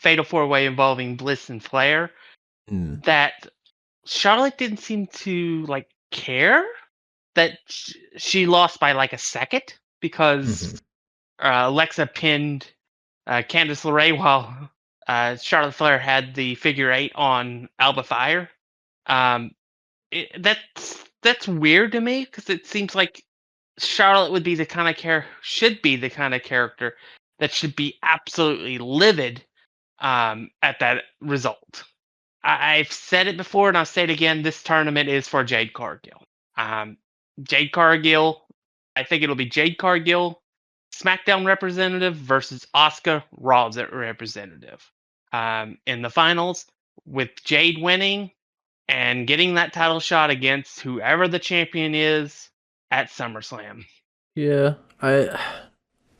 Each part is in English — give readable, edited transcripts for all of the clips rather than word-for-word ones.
Fatal 4-Way involving Bliss and Flair, Mm. that Charlotte didn't seem to like care that she lost by like a second because Alexa pinned Candice LeRae while Charlotte Flair had the figure eight on Alba Fire. That's weird to me because it seems like Charlotte would be the kind of should be the kind of character that should be absolutely livid at that result. I've said it before and I'll say it again. This tournament is for Jade Cargill. Jade Cargill, I think it'll be Jade Cargill, SmackDown representative versus Asuka Raw representative in the finals, with Jade winning and getting that title shot against whoever the champion is at SummerSlam. Yeah, I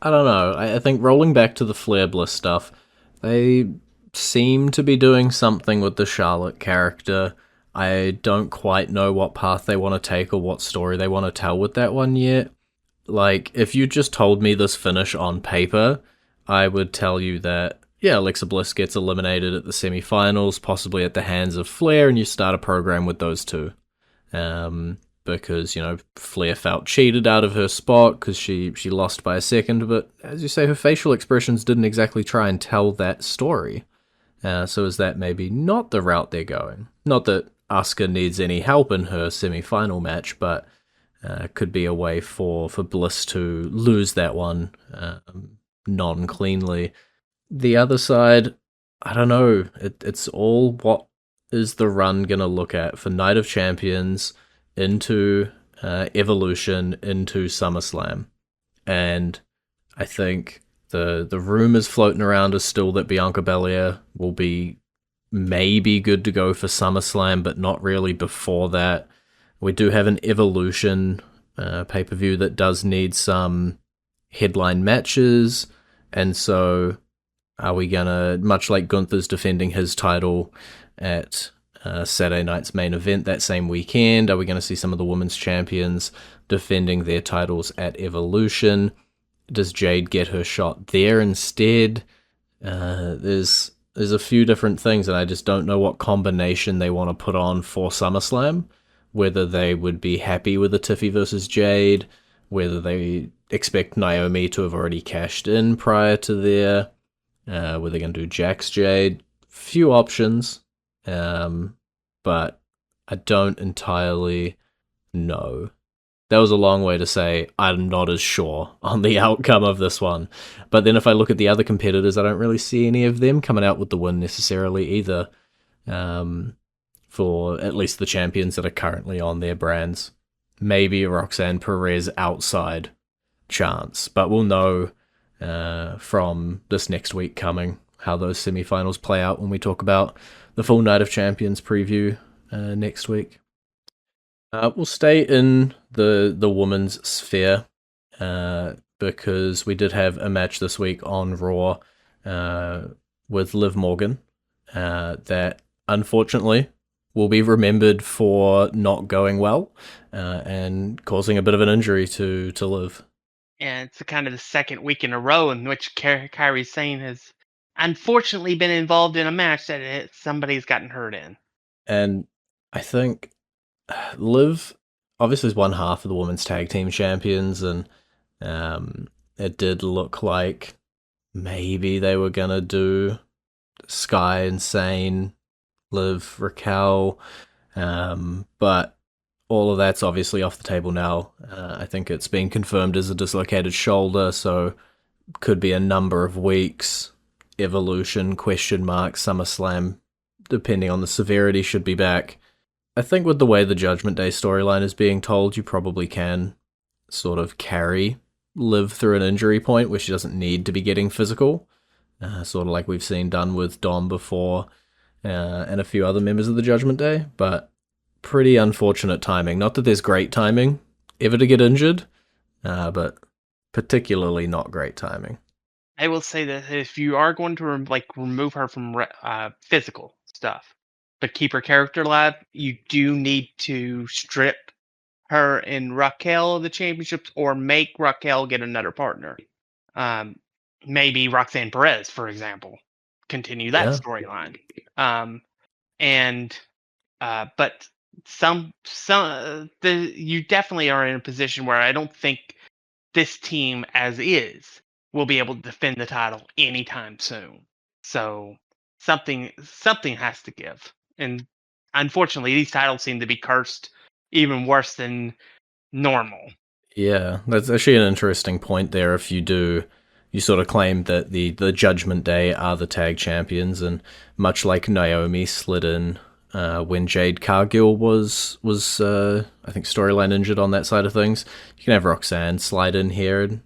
don't know. I think rolling back to the Flair Bliss stuff, they seem to be doing something with the Charlotte character. I don't quite know what path they want to take or what story they want to tell with that one yet. Like, if you just told me this finish on paper, I would tell you that, yeah, Alexa Bliss gets eliminated at the semifinals, possibly at the hands of Flair, and you start a program with those two. Because, Flair felt cheated out of her spot because she lost by a second, but as you say, her facial expressions didn't exactly try and tell that story. So is that maybe not the route they're going? Not that Asuka needs any help in her semi-final match, but could be a way for Bliss to lose that one non-cleanly. The other side, I don't know. It's all what is the run going to look at for Night of Champions into Evolution into SummerSlam. And I think the rumors floating around are still that Bianca Belair will be maybe good to go for SummerSlam, but not really before that. We do have an Evolution pay-per-view that does need some headline matches, and so are we gonna, much like Gunther's defending his title at Saturday night's main event that same weekend, are we going to see some of the women's champions defending their titles at Evolution? Does Jade get her shot there instead? There's a few different things, and I just don't know what combination they want to put on for SummerSlam. Whether they would be happy with a Tiffy versus Jade, whether they expect Naomi to have already cashed in prior to there, whether they're going to do Jax Jade. Few options, but I don't entirely know. That was a long way to say I'm not as sure on the outcome of this one. But then if I look at the other competitors, I don't really see any of them coming out with the win necessarily either. For at least the champions that are currently on their brands. Maybe Roxanne Perez outside chance, but we'll know from this next week coming how those semifinals play out when we talk about the full Night of Champions preview next week. We'll stay in the women's sphere because we did have a match this week on Raw with Liv Morgan that unfortunately will be remembered for not going well and causing a bit of an injury to Liv. And it's kind of the second week in a row in which Kairi Sane has unfortunately been involved in a match that somebody's gotten hurt in. And I think Liv obviously is one half of the women's tag team champions, and it did look like maybe they were going to do Sky and Sane, Liv, Raquel, but all of that's obviously off the table now. I think it's been confirmed as a dislocated shoulder, so could be a number of weeks. Evolution, SummerSlam, depending on the severity, should be back. I think with the way the Judgment Day storyline is being told, you probably can sort of carry Liv through an injury point where she doesn't need to be getting physical, sort of like we've seen done with Dom before and a few other members of the Judgment Day, but pretty unfortunate timing. Not that there's great timing ever to get injured, but particularly not great timing. I will say that if you are going to remove her from physical stuff, but keep her character alive, you do need to strip her and Raquel of the championships, or make Raquel get another partner. Maybe Roxanne Perez, for example. continue that Yeah. storyline. And but you definitely are in a position where I don't think this team as is will be able to defend the title anytime soon. So something has to give. And unfortunately, these titles seem to be cursed even worse than normal. Yeah, that's actually an interesting point there. If you sort of claim that the Judgment Day are the tag champions, and much like Naomi slid in when Jade Cargill was I think storyline injured on that side of things, you can have Roxanne slide in here. And,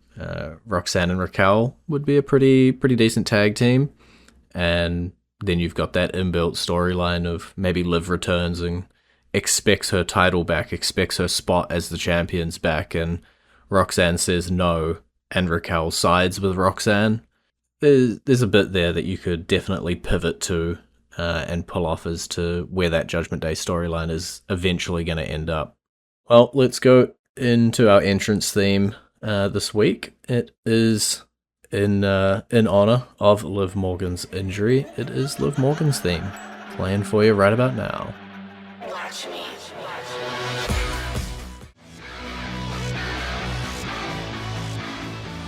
Roxanne and Raquel would be a pretty decent tag team, and then you've got that inbuilt storyline of maybe Liv returns and expects her title back, expects her spot as the champions back, and Roxanne says no, and Raquel sides with Roxanne. There's a bit there that you could definitely pivot to and pull off as to where that Judgment Day storyline is eventually going to end up. Well, let's go into our entrance theme this week. It is in honor of Liv Morgan's injury. It is Liv Morgan's theme, playing for you right about now. Watch me.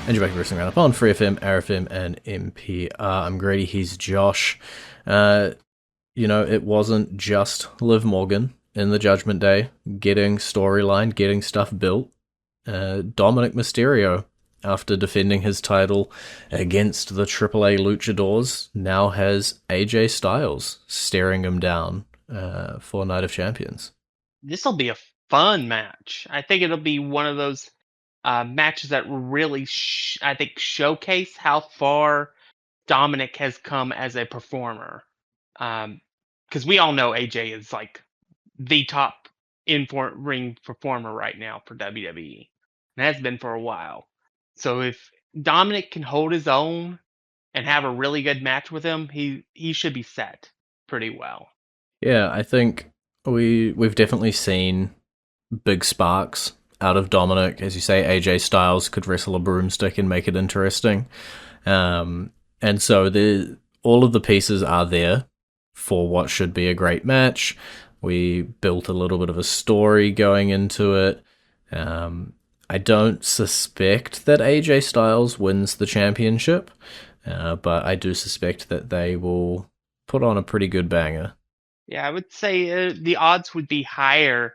And you're back to Wrestling Roundup on FreeFM, ArrowFM, and MPR. I'm Grady, he's Josh. It wasn't just Liv Morgan in the Judgment Day getting storyline, getting stuff built. Dominic Mysterio, after defending his title against the AAA Luchadors, now has AJ Styles staring him down for Night of Champions. This will be a fun match. I think it'll be one of those matches that really, I think, showcase how far Dominic has come as a performer. Because we all know AJ is like the top in-ring performer right now for WWE, and has been for a while. So if Dominic can hold his own and have a really good match with him, he should be set pretty well. Yeah, I think we've definitely seen big sparks out of Dominic. As you say, AJ Styles could wrestle a broomstick and make it interesting. And so all of the pieces are there for what should be a great match. We built a little bit of a story going into it. I don't suspect that AJ Styles wins the championship, but I do suspect that they will put on a pretty good banger. Yeah, I would say the odds would be higher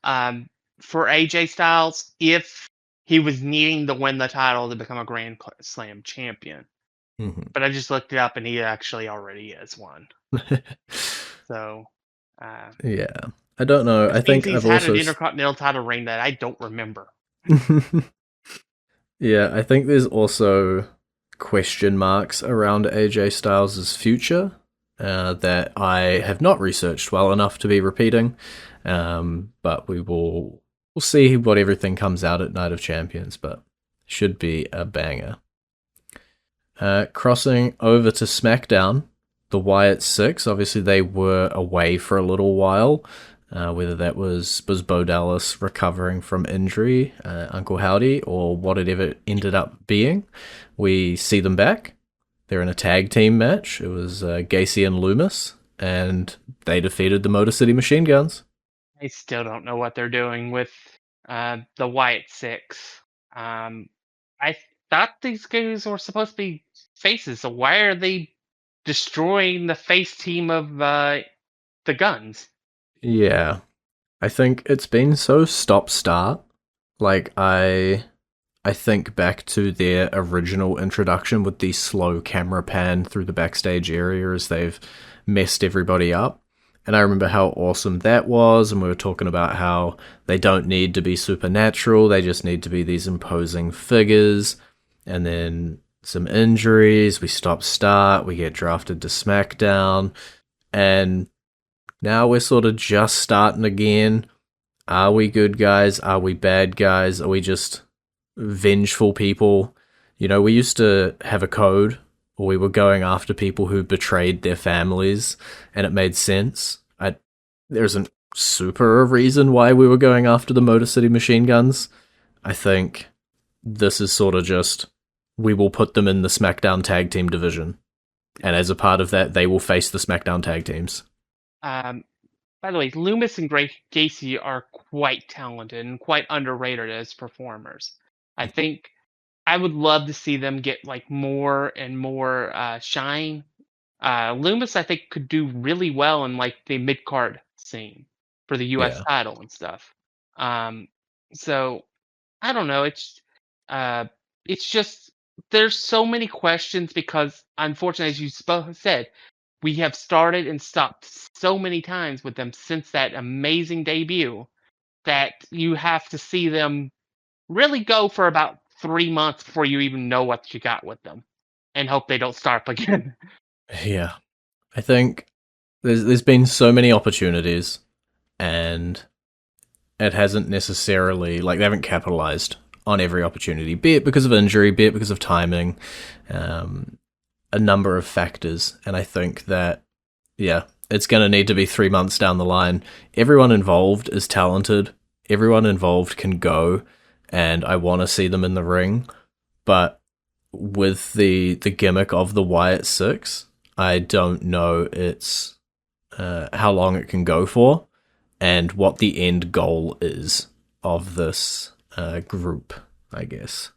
for AJ Styles if he was needing to win the title to become a Grand Slam champion. Mm-hmm. But I just looked it up, and he actually already is one. So, yeah, I don't know. I think he's I've had also an Intercontinental title reign that I don't remember. Yeah, I think there's also question marks around AJ Styles' future that I have not researched well enough to be repeating. But we'll see what everything comes out at Night of Champions, but should be a banger. Crossing over to SmackDown, the Wyatt Six, obviously they were away for a little while, whether that was Bo Dallas recovering from injury, Uncle Howdy, or what it ever ended up being. We see them back. They're in a tag team match. It was Gacy and Loomis, and they defeated the Motor City Machine Guns. I still don't know what they're doing with the Wyatt Six. I thought these guys were supposed to be faces, so why are they destroying the face team of the Guns? Yeah, I think it's been so stop-start. Like, I think back to their original introduction with the slow camera pan through the backstage area as they've messed everybody up. And I remember how awesome that was, and we were talking about how they don't need to be supernatural, they just need to be these imposing figures. And then some injuries, we stop-start, we get drafted to SmackDown, and now we're sort of just starting again. Are we good guys? Are we bad guys? Are we just vengeful people? You know, we used to have a code, or we were going after people who betrayed their families, and it made sense. There isn't super a reason why we were going after the Motor City Machine Guns. I think this is sort of just, we will put them in the SmackDown Tag Team division. And as a part of that, they will face the SmackDown tag teams. Um, by the way, Loomis and Gacy are quite talented and quite underrated as performers. I think I would love to see them get like more and more shine. Loomis, I think, could do really well in like the mid card scene for the U.S. Yeah. title and stuff. Um, so I don't know. Uh, it's just there's so many questions because unfortunately, as you said, we have started and stopped so many times with them since that amazing debut that you have to see them really go for about 3 months before you even know what you got with them, and hope they don't start up again. Yeah. I think there's been so many opportunities, and it hasn't necessarily, like, they haven't capitalized on every opportunity, be it because of injury, be it because of timing, um, a number of factors. And I think that, yeah, it's going to need to be 3 months down the line. Everyone involved is talented, everyone involved can go, and I want to see them in the ring. But with the gimmick of the Wyatt Six, I don't know it's how long it can go for, and what the end goal is of this group, I guess.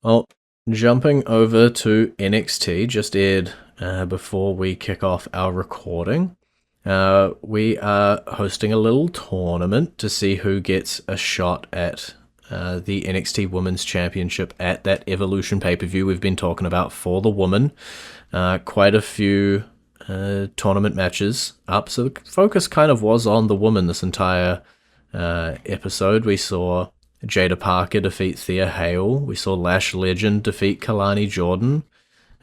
Well, jumping over to NXT, just aired before we kick off our recording. We are hosting a little tournament to see who gets a shot at the NXT Women's Championship at that Evolution pay-per-view we've been talking about for the woman. Quite a few tournament matches up, so the focus kind of was on the woman this entire episode. We saw Jada Parker defeat Thea Hale. We saw Lash Legend defeat Kalani Jordan.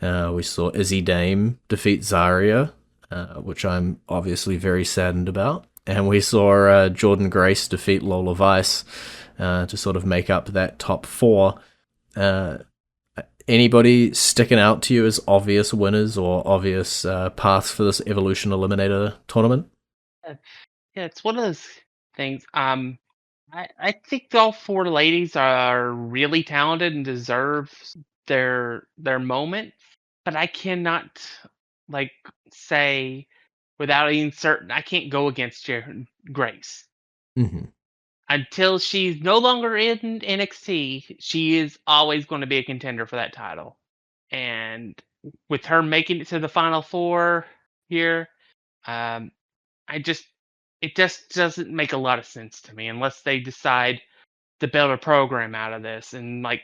We saw Izzy Dame defeat Zarya, which I'm obviously very saddened about. And we saw Jordan Grace defeat Lola Vice to sort of make up that top four. Anybody sticking out to you as obvious winners or obvious paths for this Evolution Eliminator tournament? Yeah, it's one of those things. I think all four ladies are really talented and deserve their moment, but I cannot like say without being certain I can't go against Grace Mm-hmm. until she's no longer in NXT. She is always going to be a contender for that title, and with her making it to the final four here, um, I just it just doesn't make a lot of sense to me unless they decide to build a program out of this and like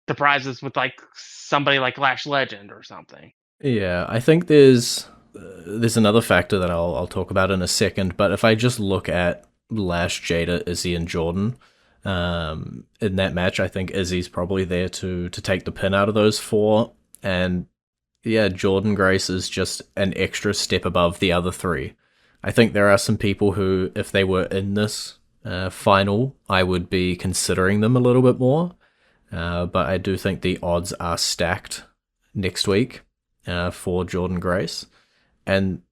surprise us with like somebody like Lash Legend or something. Yeah, I think there's another factor that I'll talk about in a second. But if I just look at Lash, Jada, Izzy, and Jordan in that match, I think Izzy's probably there to take the pin out of those four. And yeah, Jordan Grace is just an extra step above the other three. I think there are some people who, if they were in this final, I would be considering them a little bit more. But I do think the odds are stacked next week for Jordan Grace. And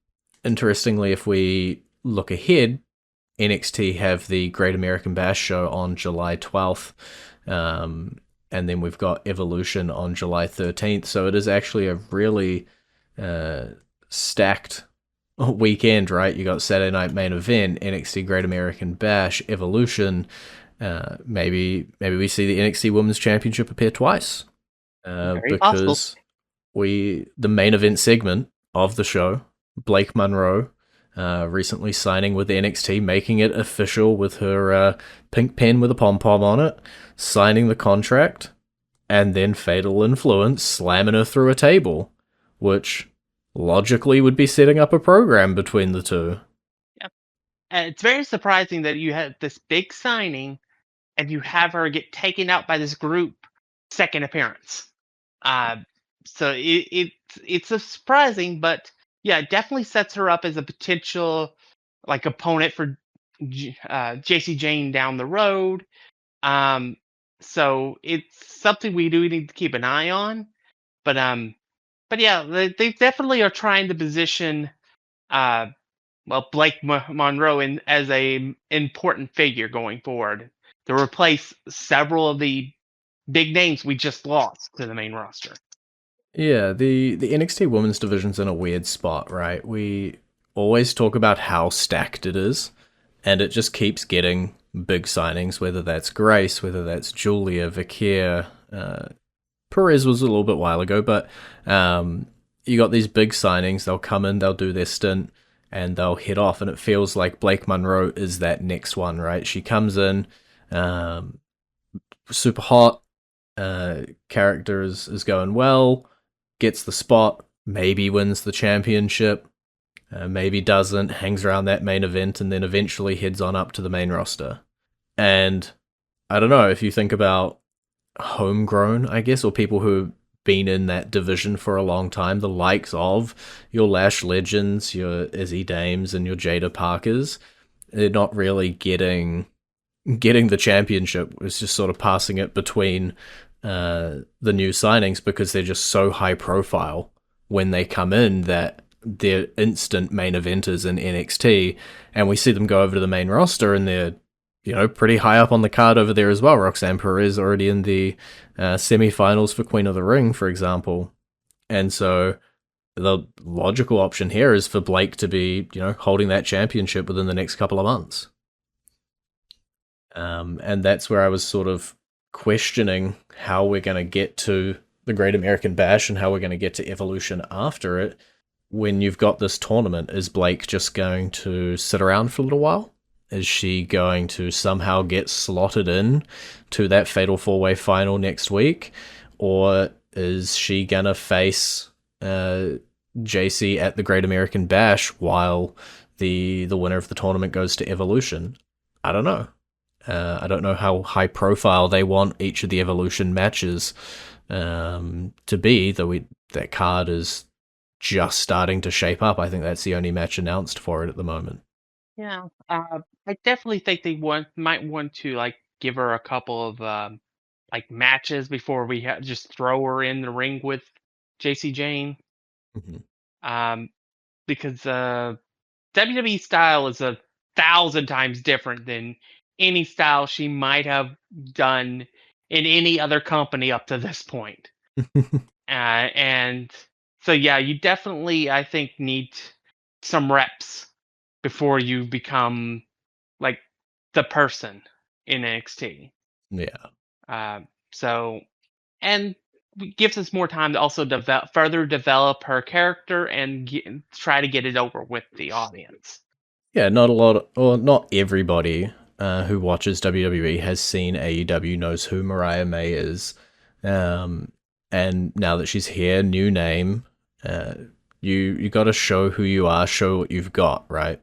interestingly, if we look ahead, NXT have the Great American Bash show on July 12th. And then we've got Evolution on July 13th. So it is actually a really stacked weekend, right? You got Saturday Night Main Event, NXT Great American Bash, Evolution. Maybe we see the NXT Women's Championship appear twice. Very possible. Because the main event segment of the show, Blake Munroe, recently signing with NXT, making it official with her pink pen with a pom-pom on it, signing the contract, and then Fatal Influence slamming her through a table, which logically would be setting up a program between the two. Yep. And it's very surprising that you had this big signing and you have her get taken out by this group second appearance. Uh, so it's a surprising, but yeah, it definitely sets her up as a potential like opponent for JC Jane down the road. Um, so it's something we do need to keep an eye on. But yeah, they definitely are trying to position uh Blake Monroe in as a important figure going forward to replace several of the big names we just lost to the main roster. Yeah, the NXT Women's Division's in a weird spot, right? We always talk about how stacked it is, and it just keeps getting big signings, whether that's Grace, whether that's Julia, Vikir, Perez was a little bit while ago, but you got these big signings. They'll come in, they'll do their stint, and they'll head off. And it feels like Blake Munroe is that next one, right? She comes in, um, super hot, character is going well, gets the spot, maybe wins the championship, maybe doesn't, hangs around that main event, and then eventually heads on up to the main roster. And I don't know if you think about homegrown, I guess, or people who've been in that division for a long time, the likes of your Lash Legends, your Izzy Dames, and your Jada Parkers. They're not really getting the championship. It's just sort of passing it between the new signings because they're just so high profile when they come in that they're instant main eventers in NXT, and we see them go over to the main roster and they're pretty high up on the card over there as well. Roxanne Perez already in the semi-finals for Queen of the Ring, for example. And so the logical option here is for Blake to be, holding that championship within the next couple of months. And that's where I was sort of questioning how we're going to get to the Great American Bash and how we're going to get to Evolution after it. When you've got this tournament, is Blake just going to sit around for a little while? Is she going to somehow get slotted in to that Fatal 4-Way final next week? Or is she going to face JC at the Great American Bash while the winner of the tournament goes to Evolution? I don't know. I don't know how high profile they want each of the Evolution matches to be, though that card is just starting to shape up. I think that's the only match announced for it at the moment. Yeah, I definitely think they might want to give her a couple of matches before we just throw her in the ring with JC Jane. Mm-hmm. Because WWE style is 1,000 times different than any style she might have done in any other company up to this point. And so, yeah, you definitely, I think, need some reps before you become like the person in NXT. Yeah. So, and it gives us more time to also further develop her character and try to get it over with the audience. Yeah, not a lot, or not everybody who watches WWE has seen AEW knows who Mariah May is. And now that she's here, new name, you got to show who you are, show what you've got, right?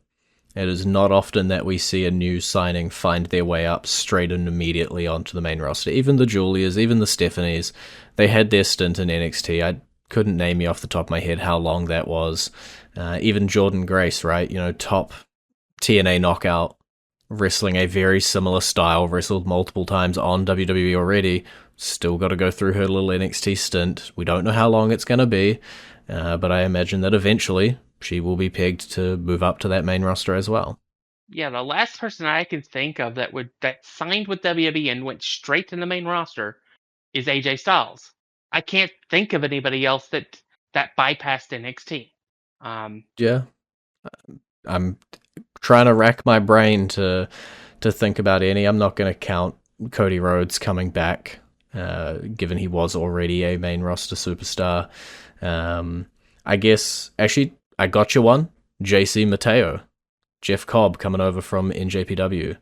It is not often that we see a new signing find their way up straight and immediately onto the main roster. Even the Julias, even the Stephanies, they had their stint in NXT. I couldn't name you off the top of my head how long that was. Even Jordan Grace, right? Top TNA knockout, wrestling a very similar style, wrestled multiple times on WWE already. Still got to go through her little NXT stint. We don't know how long it's going to be, but I imagine that eventually she will be pegged to move up to that main roster as well. Yeah, the last person I can think of that signed with WWE and went straight to the main roster is AJ Styles. I can't think of anybody else that bypassed NXT. Yeah, I'm trying to rack my brain to think about any. I'm not going to count Cody Rhodes coming back, given he was already a main roster superstar. I guess, actually, I got you one. JC Mateo. Jeff Cobb coming over from NJPW.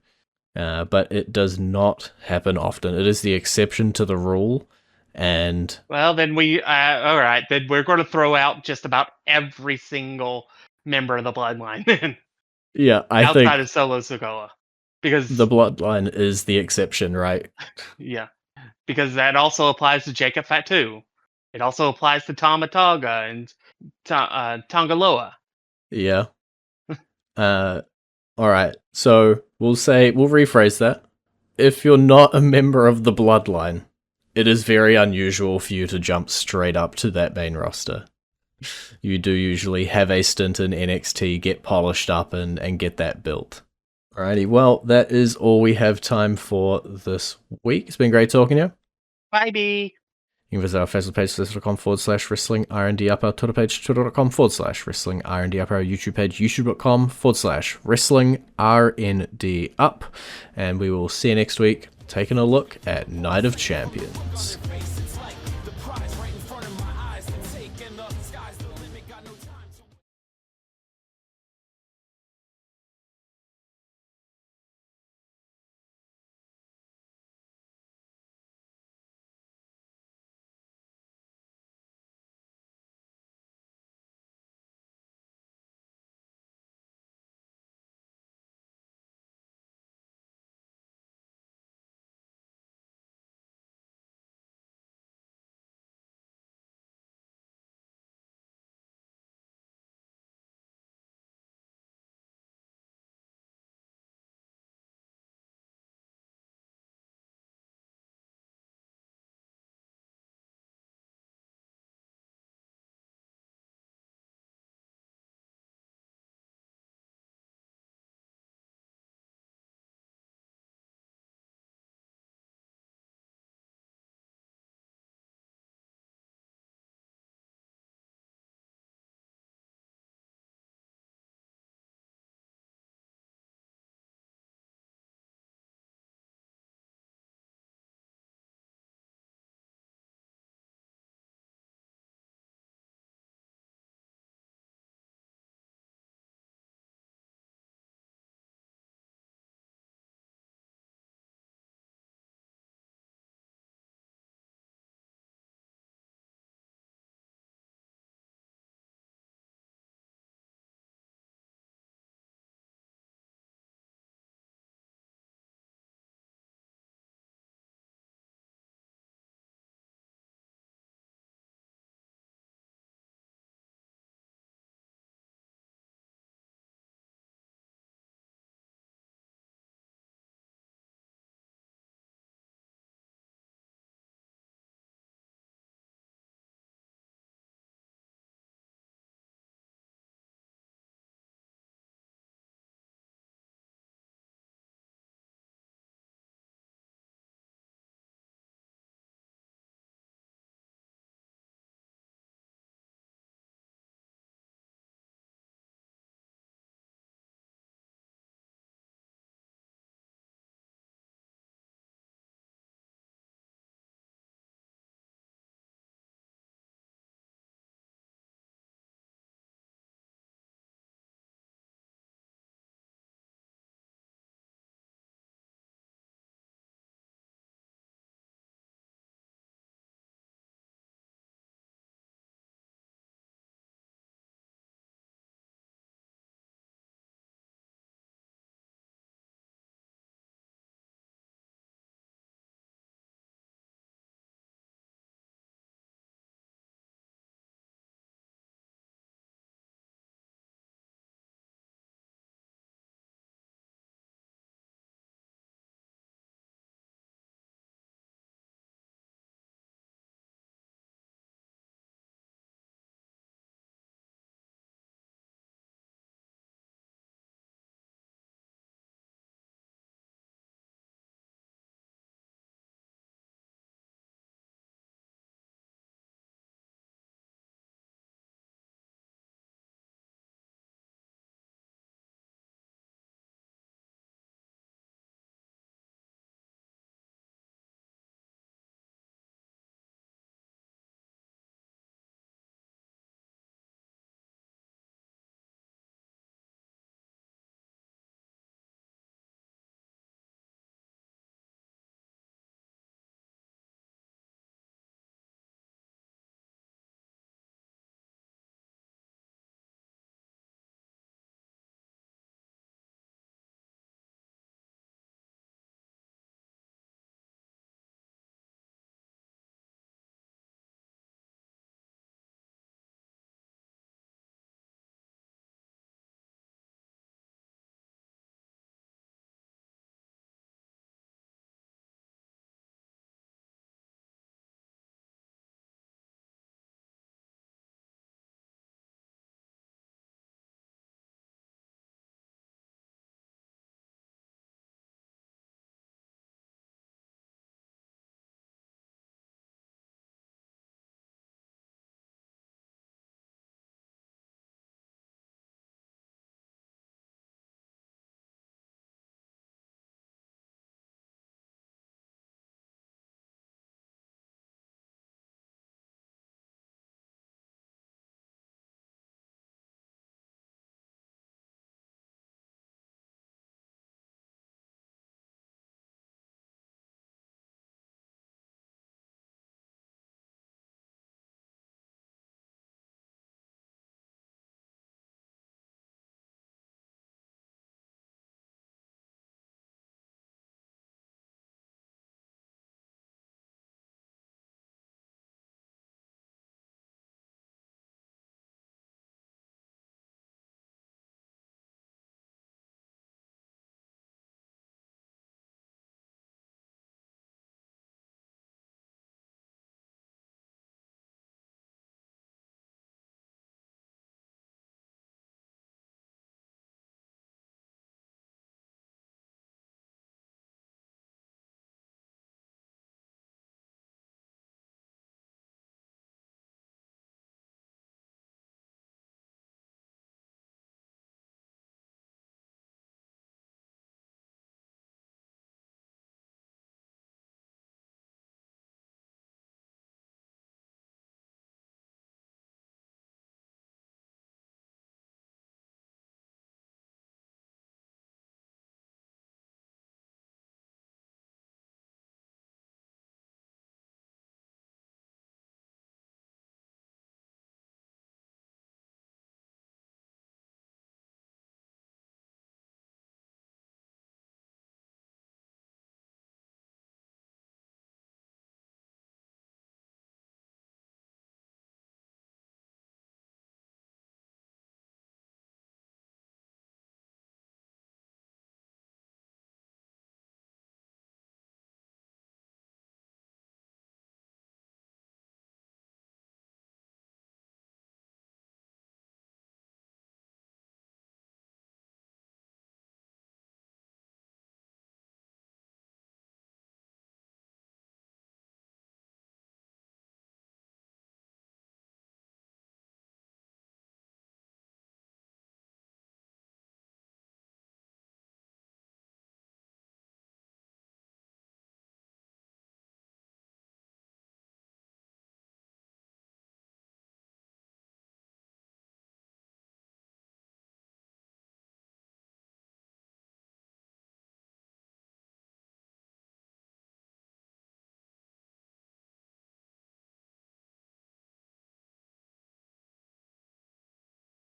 But it does not happen often. It is the exception to the rule. And well, then all right, then we're going to throw out just about every single member of the Bloodline then. Yeah, I outside think of Solo Sikoa, because the Bloodline is the exception, right? Yeah, because that also applies to Jacob Fatu. It also applies to Tamataga and Tongaloa. Yeah. All right. So we'll rephrase that. If you're not a member of the Bloodline, it is very unusual for you to jump straight up to that main roster. You do usually have a stint in NXT, get polished up, and get that built. Alrighty, well, that is all we have time for this week. It's been great talking to you. Bye, B. You can visit our Facebook page, facebook.com/wrestling R&D up, our Twitter page, twitter.com/wrestling R&D up, our YouTube page, youtube.com/wrestling RND up. And we will see you next week, taking a look at Night of Champions.